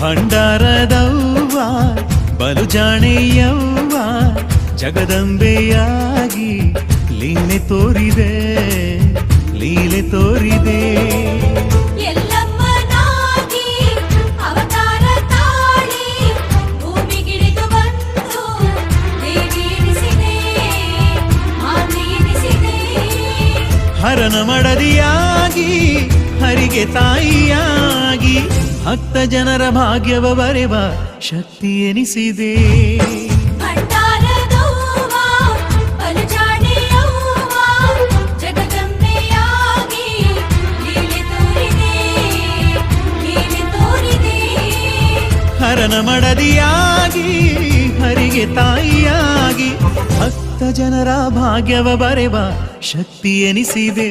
ಭಂಡಾರದವ್ವ ಬಲು ಜಾಣೆಯವ್ವ ಜಗದಂಬೆಯಾಗಿ ಲೀಲೆ ತೋರಿದೆ ಲೀಲೆ ತೋರಿದೆ. ಎಲ್ಲಮ್ಮನಾಗಿ ಅವತಾರ ತಾಳಿ ಭೂಮಿಗಿಳಿದು ಬಂದು ದೇವಿ ಎನಿಸಿದೆ ಮಾತೆ ಎನಿಸಿದೆ. ಹರನ ಮಡದಿಯಾಗಿ ಹರಿಗೆ ತಾಯಿಯಾಗಿ ಭಕ್ತ ಜನರ ಭಾಗ್ಯವ ಬರೆವ ಶಕ್ತಿ ಎನಿಸಿದೆ. ಭಂಡಾರದವ್ವ ಬಲು ಜಾಣೆಯವ್ವ ಜಗದಂಬೆಯಾಗಿ ಲೀಲೆ ತೋರಿದೆ ಲೀಲೆ ತೋರಿದೆ. ಹರನ ಮಡದಿಯಾಗಿ ಹರಿಗೆ ತಾಯಿಯಾಗಿ ಭಕ್ತ ಜನರ ಭಾಗ್ಯವ ಬರೆವ ಶಕ್ತಿ ಎನಿಸಿದೆ.